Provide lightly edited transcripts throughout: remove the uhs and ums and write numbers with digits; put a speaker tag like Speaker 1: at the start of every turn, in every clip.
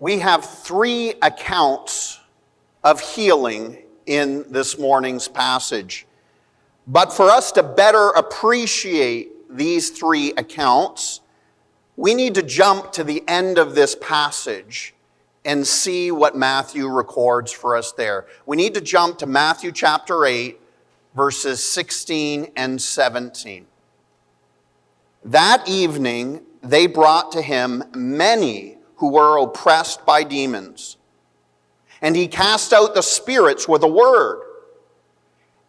Speaker 1: We have three accounts of healing in this morning's passage. But for us to better appreciate these three accounts, we need to jump to the end of this passage and see what Matthew records for us there. We need to jump to Matthew chapter 8, verses 16 and 17. That evening, they brought to him many who were oppressed by demons. And he cast out the spirits with a word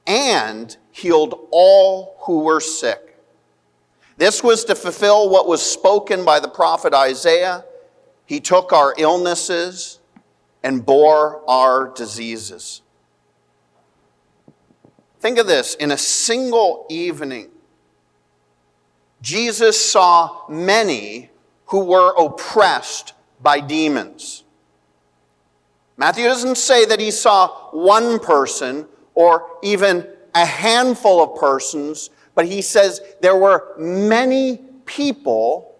Speaker 1: and healed all who were sick. This was to fulfill what was spoken by the prophet Isaiah. He took our illnesses and bore our diseases. Think of this. In a single evening, Jesus saw many who were oppressed by demons. Matthew doesn't say that he saw one person or even a handful of persons, but he says there were many people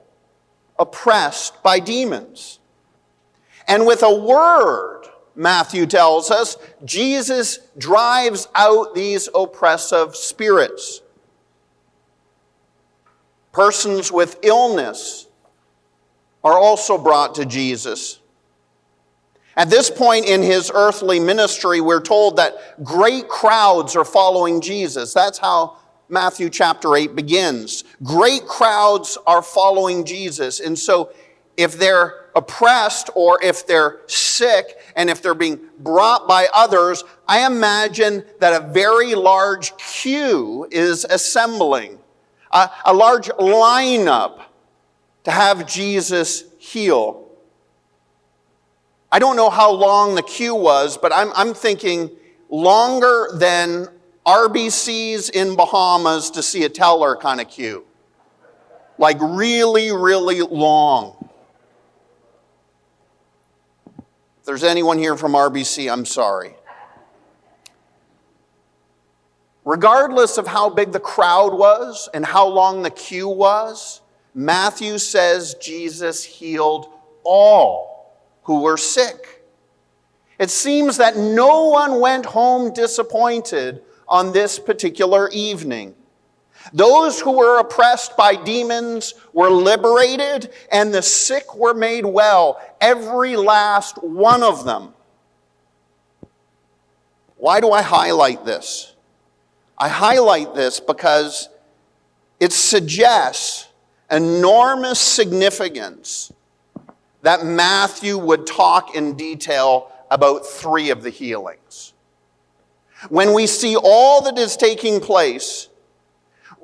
Speaker 1: oppressed by demons. And with a word, Matthew tells us, Jesus drives out these oppressive spirits. Persons with illness are also brought to Jesus. At this point in his earthly ministry, we're told that great crowds are following Jesus. That's how Matthew chapter 8 begins. Great crowds are following Jesus. And so if they're oppressed or if they're sick and if they're being brought by others, I imagine that a very large queue is assembling, a large lineup to have Jesus heal. I don't know how long the queue was, but I'm thinking longer than RBC's in Bahamas to see a teller kind of queue. Like really, really long. If there's anyone here from RBC, I'm sorry. Regardless of how big the crowd was and how long the queue was, Matthew says Jesus healed all who were sick. It seems that no one went home disappointed on this particular evening. Those who were oppressed by demons were liberated, and the sick were made well, every last one of them. Why do I highlight this? I highlight this because it suggests enormous significance that Matthew would talk in detail about three of the healings. When we see all that is taking place,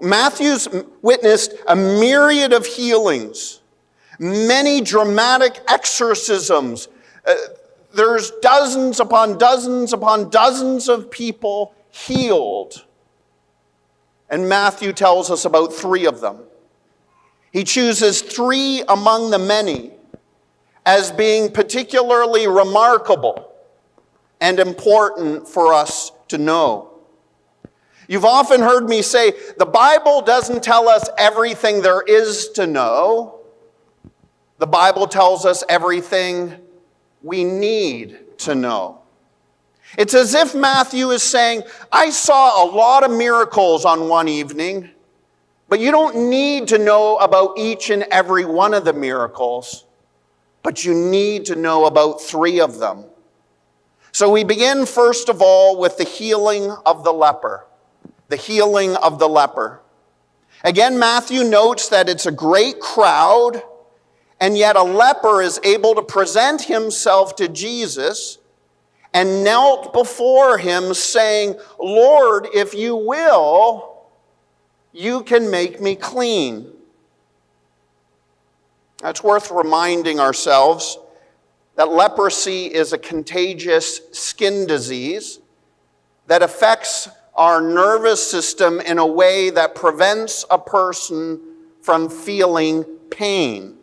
Speaker 1: Matthew's witnessed a myriad of healings, many dramatic exorcisms. There's dozens upon dozens upon dozens of people healed. And Matthew tells us about three of them. He chooses three among the many as being particularly remarkable and important for us to know. You've often heard me say, the Bible doesn't tell us everything there is to know. The Bible tells us everything we need to know. It's as if Matthew is saying, I saw a lot of miracles on one evening, but you don't need to know about each and every one of the miracles, but you need to know about three of them. So we begin first of all with the healing of the leper. The healing of the leper. Again, Matthew notes that it's a great crowd, and yet a leper is able to present himself to Jesus and knelt before him saying, Lord, if you will, you can make me clean. It's worth reminding ourselves that leprosy is a contagious skin disease that affects our nervous system in a way that prevents a person from feeling pain.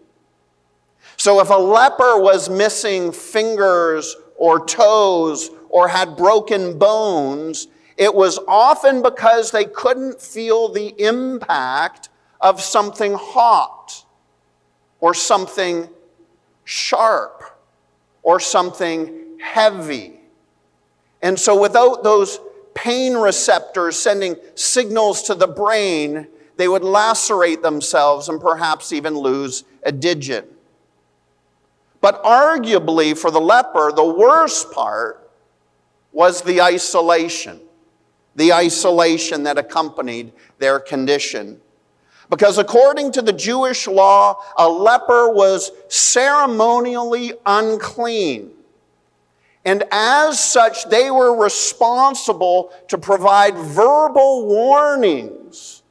Speaker 1: So if a leper was missing fingers or toes or had broken bones, it was often because they couldn't feel the impact of something hot or something sharp or something heavy. And so without those pain receptors sending signals to the brain, they would lacerate themselves and perhaps even lose a digit. But arguably for the leper, the worst part was the isolation that accompanied their condition. Because according to the Jewish law, a leper was ceremonially unclean. And as such, they were responsible to provide verbal warnings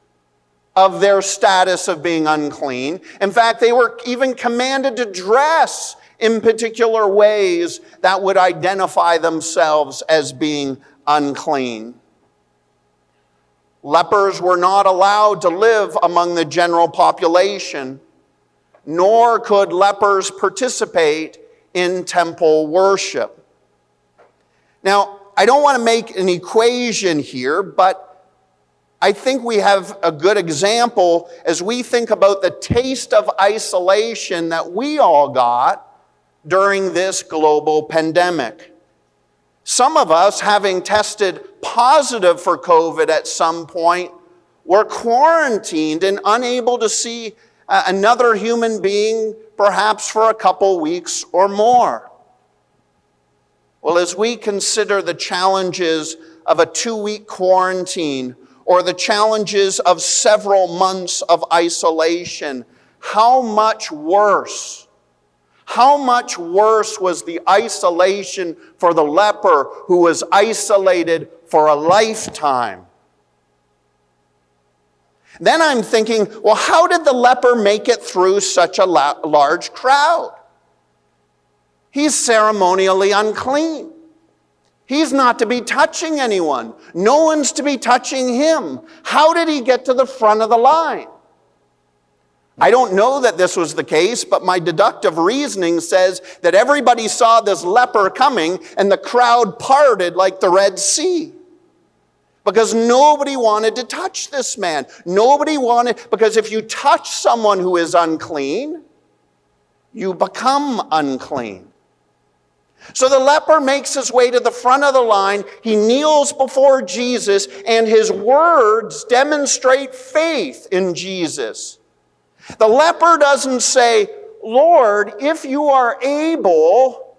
Speaker 1: of their status of being unclean. In fact, they were even commanded to dress in particular ways that would identify themselves as being unclean. Lepers were not allowed to live among the general population, nor could lepers participate in temple worship. Now, I don't want to make an equation here, but I think we have a good example as we think about the taste of isolation that we all got during this global pandemic. Some of us, having tested positive for COVID at some point, were quarantined and unable to see another human being perhaps for a couple weeks or more. Well, as we consider the challenges of a 2-week quarantine or the challenges of several months of isolation, how much worse was the isolation for the leper who was isolated for a lifetime? Then I'm thinking, well, how did the leper make it through such a large crowd? He's ceremonially unclean. He's not to be touching anyone. No one's to be touching him. How did he get to the front of the line? I don't know that this was the case, but my deductive reasoning says that everybody saw this leper coming and the crowd parted like the Red Sea. Because nobody wanted to touch this man. Because if you touch someone who is unclean, you become unclean. So the leper makes his way to the front of the line. He kneels before Jesus, and his words demonstrate faith in Jesus. The leper doesn't say, "Lord, if you are able,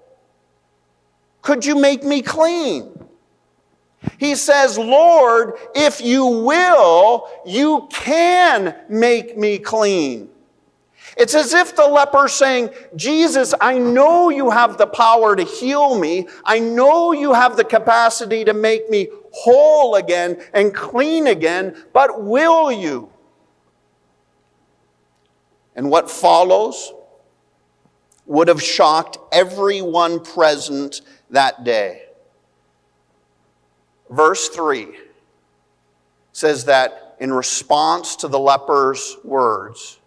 Speaker 1: could you make me clean?" He says, "Lord, if you will, you can make me clean." It's as if the leper saying, "Jesus, I know you have the power to heal me. I know you have the capacity to make me whole again and clean again, but will you?" And what follows would have shocked everyone present that day. Verse 3 says that in response to the leper's words,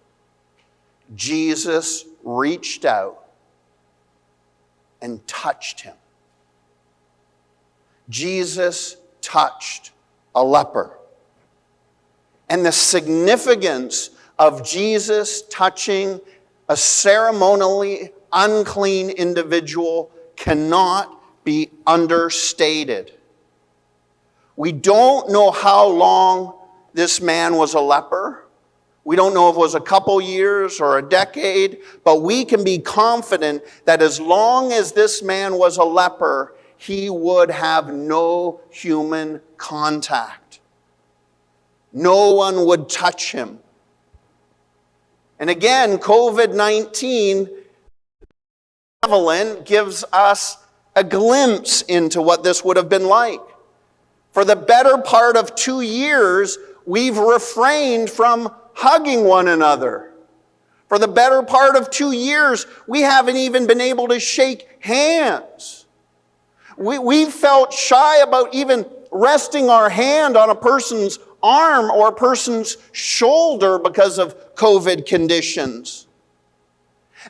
Speaker 1: Jesus reached out and touched him. Jesus touched a leper. And the significance of Jesus touching a ceremonially unclean individual cannot be understated. We don't know how long this man was a leper. We don't know if it was a couple years or a decade, but we can be confident that as long as this man was a leper, he would have no human contact. No one would touch him. And again, COVID-19 gives us a glimpse into what this would have been like. For the better part of 2 years, we've refrained from hugging one another. For the better part of 2 years, we haven't even been able to shake hands. We felt shy about even resting our hand on a person's arm or a person's shoulder because of COVID conditions.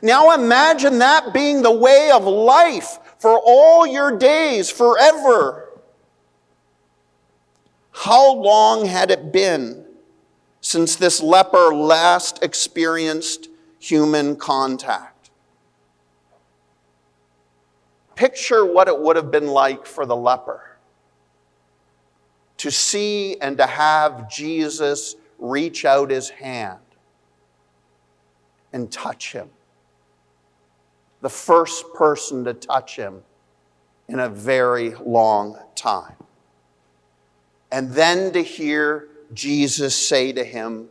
Speaker 1: Now imagine that being the way of life for all your days, forever. How long had it been since this leper last experienced human contact? Picture what it would have been like for the leper to see and to have Jesus reach out his hand and touch him. The first person to touch him in a very long time. And then to hear Jesus say to him,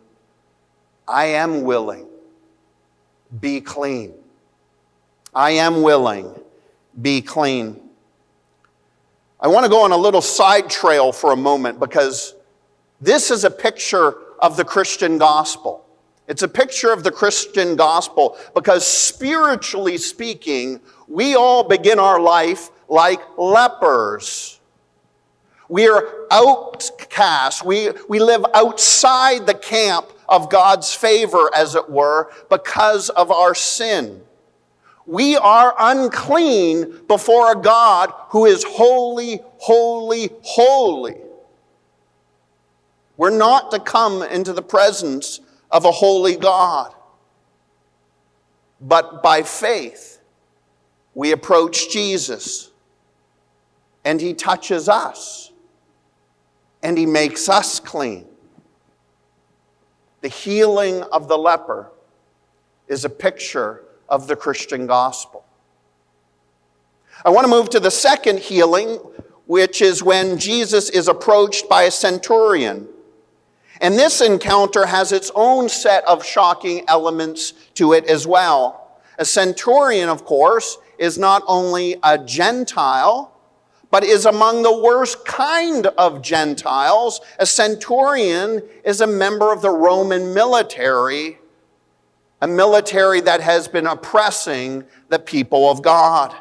Speaker 1: I am willing, be clean. I am willing, be clean. I want to go on a little side trail for a moment because this is a picture of the Christian gospel. It's a picture of the Christian gospel because spiritually speaking, we all begin our life like lepers. We are outcasts. We live outside the camp of God's favor, as it were, because of our sin. We are unclean before a God who is holy, holy, holy. We're not to come into the presence of a holy God. But by faith, we approach Jesus, and he touches us, and he makes us clean. The healing of the leper is a picture of the Christian gospel. I want to move to the second healing, which is when Jesus is approached by a centurion. And this encounter has its own set of shocking elements to it as well. A centurion, of course, is not only a Gentile, but is among the worst kind of Gentiles. A centurion is a member of the Roman military, a military that has been oppressing the people of God.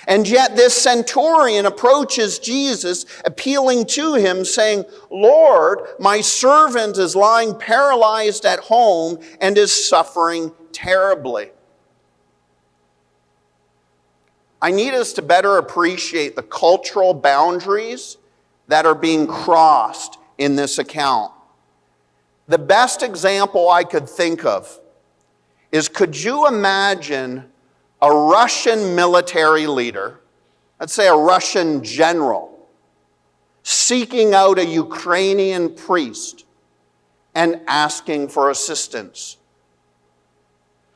Speaker 1: And yet this centurion approaches Jesus, appealing to him, saying, Lord, my servant is lying paralyzed at home and is suffering terribly. I need us to better appreciate the cultural boundaries that are being crossed in this account. The best example I could think of is, could you imagine a Russian military leader, let's say a Russian general, seeking out a Ukrainian priest and asking for assistance?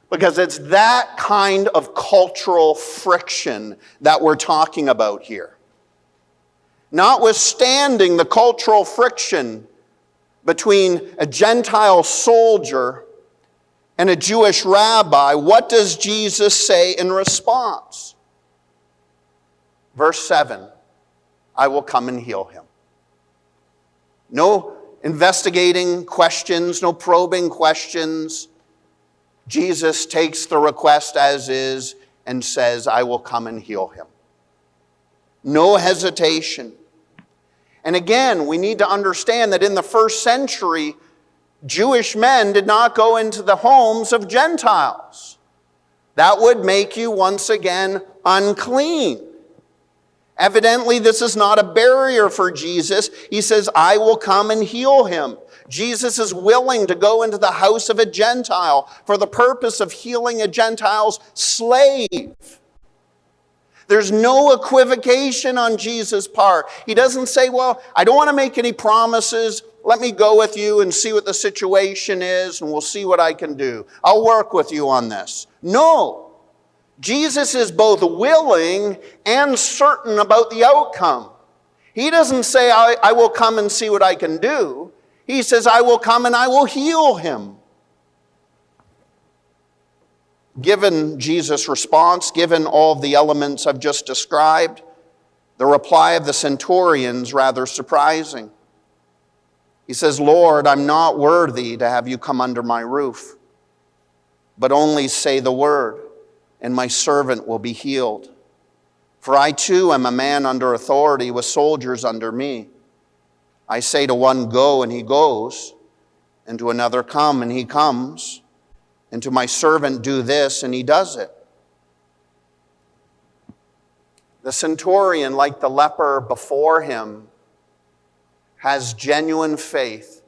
Speaker 1: Because it's that kind of cultural friction that we're talking about here. Notwithstanding the cultural friction between a Gentile soldier and a Jewish rabbi, what does Jesus say in response? Verse 7, I will come and heal him. No investigating questions, no probing questions. Jesus takes the request as is and says, I will come and heal him. No hesitation. And again, we need to understand that in the first century, Jewish men did not go into the homes of Gentiles. That would make you once again unclean. Evidently, this is not a barrier for Jesus. He says, I will come and heal him. Jesus is willing to go into the house of a Gentile for the purpose of healing a Gentile's slave. There's no equivocation on Jesus' part. He doesn't say, well, I don't want to make any promises. Let me go with you and see what the situation is, and we'll see what I can do. I'll work with you on this. No. Jesus is both willing and certain about the outcome. He doesn't say, I will come and see what I can do. He says, I will come and I will heal him. Given Jesus' response, given all of the elements I've just described, the reply of the centurion is rather surprising. He says, Lord, I'm not worthy to have you come under my roof, but only say the word, and my servant will be healed. For I too am a man under authority with soldiers under me. I say to one, go, and he goes, and to another, come, and he comes, and to my servant, do this, and he does it. The centurion, like the leper before him, has genuine faith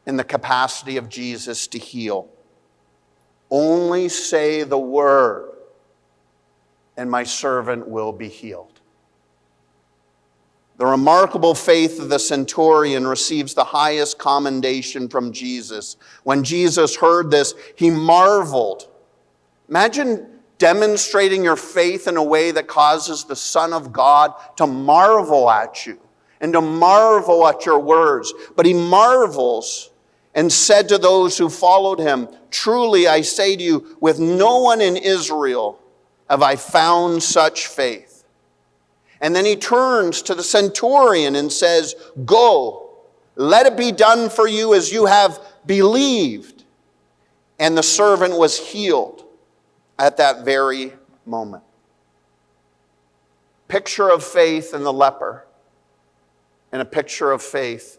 Speaker 1: in the capacity of Jesus to heal. Only say the word, and my servant will be healed. The remarkable faith of the centurion receives the highest commendation from Jesus. When Jesus heard this, he marveled. Imagine demonstrating your faith in a way that causes the Son of God to marvel at you and to marvel at your words. But he marvels and said to those who followed him, "Truly I say to you, with no one in Israel have I found such faith." And then he turns to the centurion and says, "Go, let it be done for you as you have believed." And the servant was healed at that very moment. Picture of faith in the leper and a picture of faith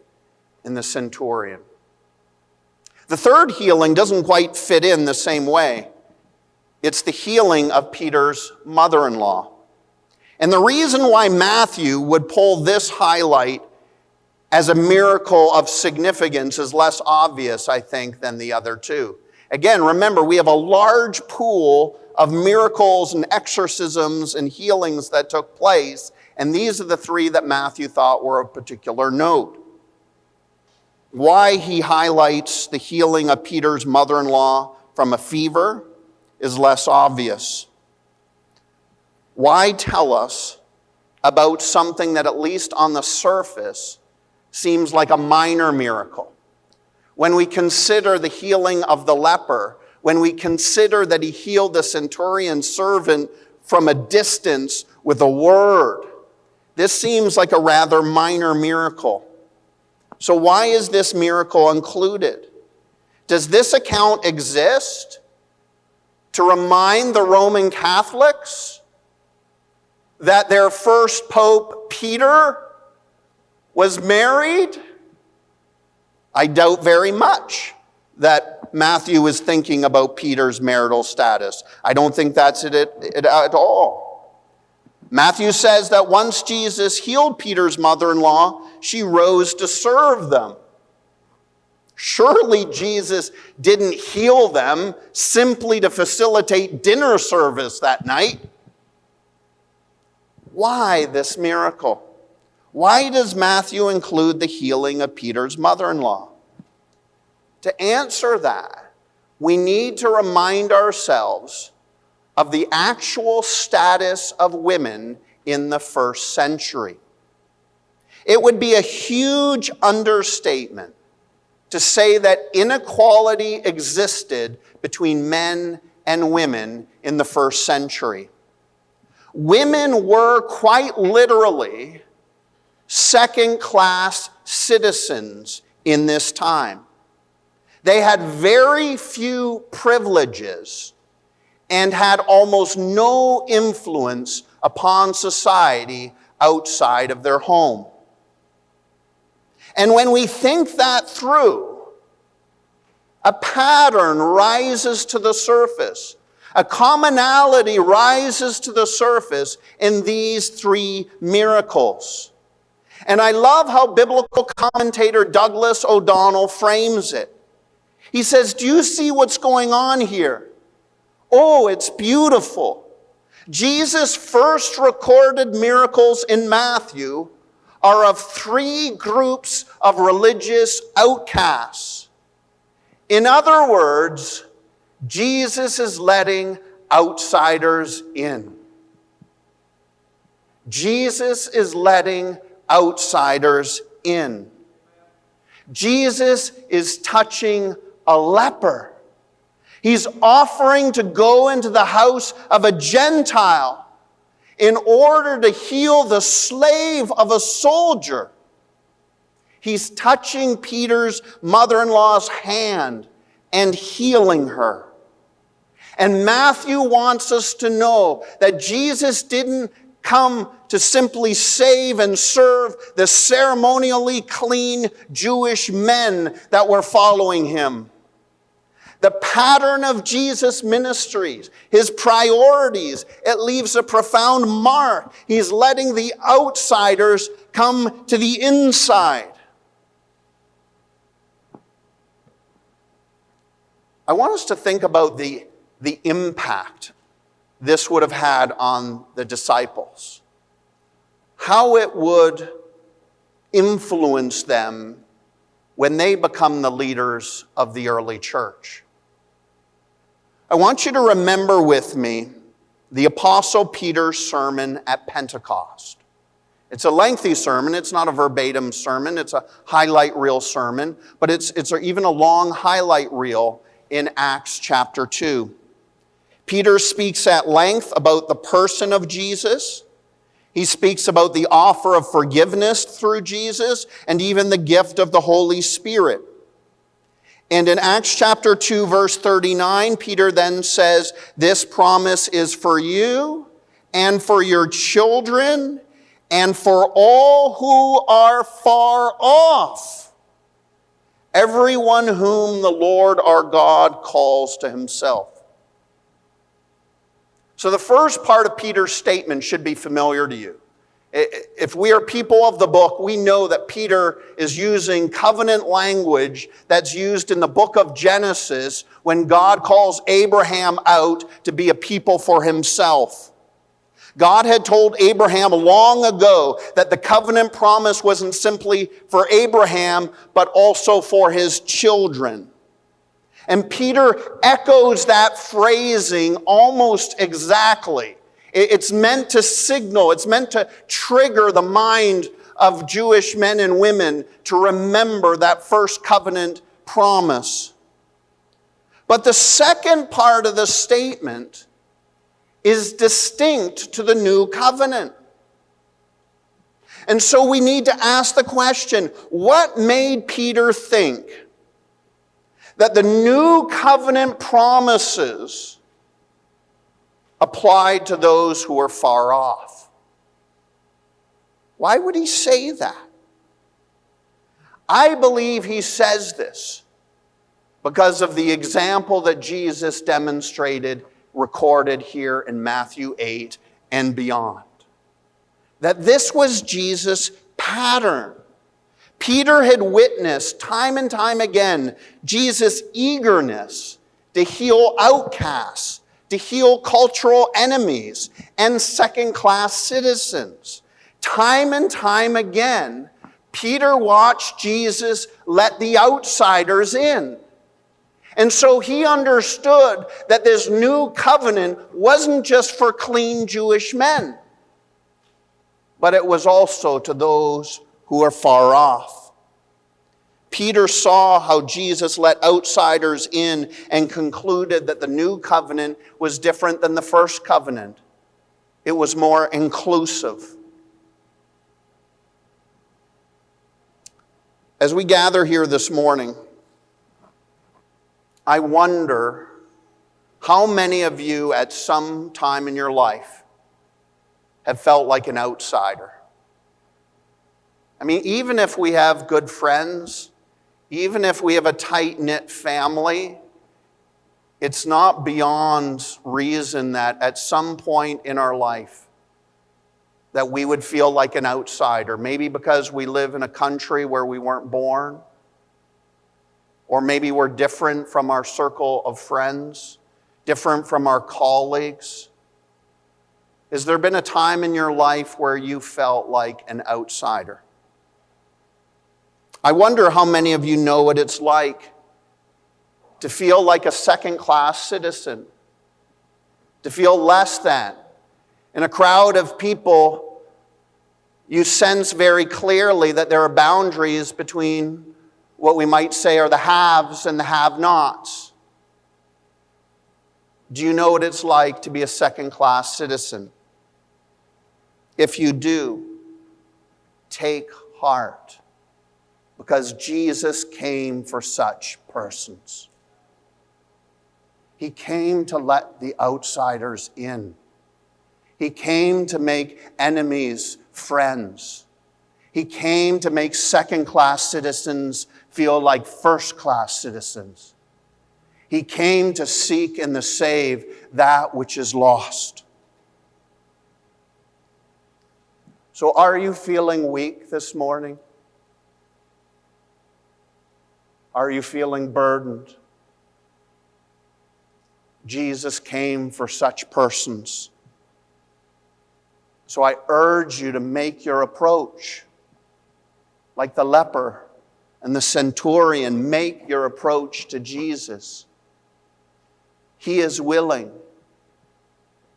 Speaker 1: in the centurion. The third healing doesn't quite fit in the same way. It's the healing of Peter's mother-in-law. And the reason why Matthew would pull this highlight as a miracle of significance is less obvious, I think, than the other two. Again, remember, we have a large pool of miracles and exorcisms and healings that took place, and these are the three that Matthew thought were of particular note. Why he highlights the healing of Peter's mother-in-law from a fever is less obvious. Why tell us about something that, at least on the surface, seems like a minor miracle? When we consider the healing of the leper, when we consider that he healed the centurion's servant from a distance with a word, this seems like a rather minor miracle. So why is this miracle included? Does this account exist to remind the Roman Catholics that their first Pope, Peter, was married? I doubt very much that Matthew is thinking about Peter's marital status. I don't think that's it at all. Matthew says that once Jesus healed Peter's mother-in-law, she rose to serve them. Surely Jesus didn't heal them simply to facilitate dinner service that night. Why this miracle? Why does Matthew include the healing of Peter's mother-in-law? To answer that, we need to remind ourselves of the actual status of women in the first century. It would be a huge understatement to say that inequality existed between men and women in the first century. Women were quite literally second-class citizens in this time. They had very few privileges and had almost no influence upon society outside of their home. And when we think that through, a pattern rises to the surface. A commonality rises to the surface in these three miracles. And I love how biblical commentator Douglas O'Donnell frames it. He says, do you see what's going on here? Oh, it's beautiful. Jesus' first recorded miracles in Matthew are of three groups of religious outcasts. In other words, Jesus is letting outsiders in. Jesus is letting outsiders in. Jesus is touching a leper. He's offering to go into the house of a Gentile in order to heal the slave of a soldier. He's touching Peter's mother-in-law's hand and healing her. And Matthew wants us to know that Jesus didn't come to simply save and serve the ceremonially clean Jewish men that were following him. The pattern of Jesus' ministries, his priorities, it leaves a profound mark. He's letting the outsiders come to the inside. I want us to think about the impact this would have had on the disciples. How it would influence them when they become the leaders of the early church. I want you to remember with me the Apostle Peter's sermon at Pentecost. It's a lengthy sermon. It's not a verbatim sermon. It's a highlight reel sermon, but it's even a long highlight reel in Acts chapter 2. Peter speaks at length about the person of Jesus. He speaks about the offer of forgiveness through Jesus and even the gift of the Holy Spirit. And in Acts chapter 2, verse 39, Peter then says, "This promise is for you and for your children and for all who are far off, everyone whom the Lord our God calls to himself." So the first part of Peter's statement should be familiar to you. If we are people of the book, we know that Peter is using covenant language that's used in the book of Genesis when God calls Abraham out to be a people for himself. God had told Abraham long ago that the covenant promise wasn't simply for Abraham, but also for his children. And Peter echoes that phrasing almost exactly. It's meant to signal, it's meant to trigger the mind of Jewish men and women to remember that first covenant promise. But the second part of the statement is distinct to the new covenant. And so we need to ask the question, what made Peter think that the new covenant promises applied to those who are far off? Why would he say that? I believe he says this because of the example that Jesus demonstrated, recorded here in Matthew 8 and beyond. That this was Jesus' pattern. Peter had witnessed time and time again Jesus' eagerness to heal outcasts, to heal cultural enemies and second-class citizens. Time and time again, Peter watched Jesus let the outsiders in. And so he understood that this new covenant wasn't just for clean Jewish men, but it was also to those who are far off. Peter saw how Jesus let outsiders in and concluded that the new covenant was different than the first covenant. It was more inclusive. As we gather here this morning, I wonder how many of you at some time in your life have felt like an outsider. I mean, even if we have good friends, even if we have a tight-knit family, it's not beyond reason that at some point in our life that we would feel like an outsider, maybe because we live in a country where we weren't born, or maybe we're different from our circle of friends, different from our colleagues. Has there been a time in your life where you felt like an outsider? I wonder how many of you know what it's like to feel like a second-class citizen, to feel less than. In a crowd of people, you sense very clearly that there are boundaries between what we might say are the haves and the have-nots. Do you know what it's like to be a second-class citizen? If you do, take heart, because Jesus came for such persons. He came to let the outsiders in. He came to make enemies friends. He came to make second-class citizens feel like first-class citizens. He came to seek and to save that which is lost. So are you feeling weak this morning? Are you feeling burdened? Jesus came for such persons. So I urge you to make your approach. Like the leper and the centurion, make your approach to Jesus. He is willing.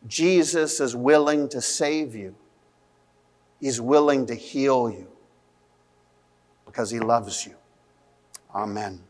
Speaker 1: Jesus is willing to save you. He's willing to heal you because He loves you. Amen.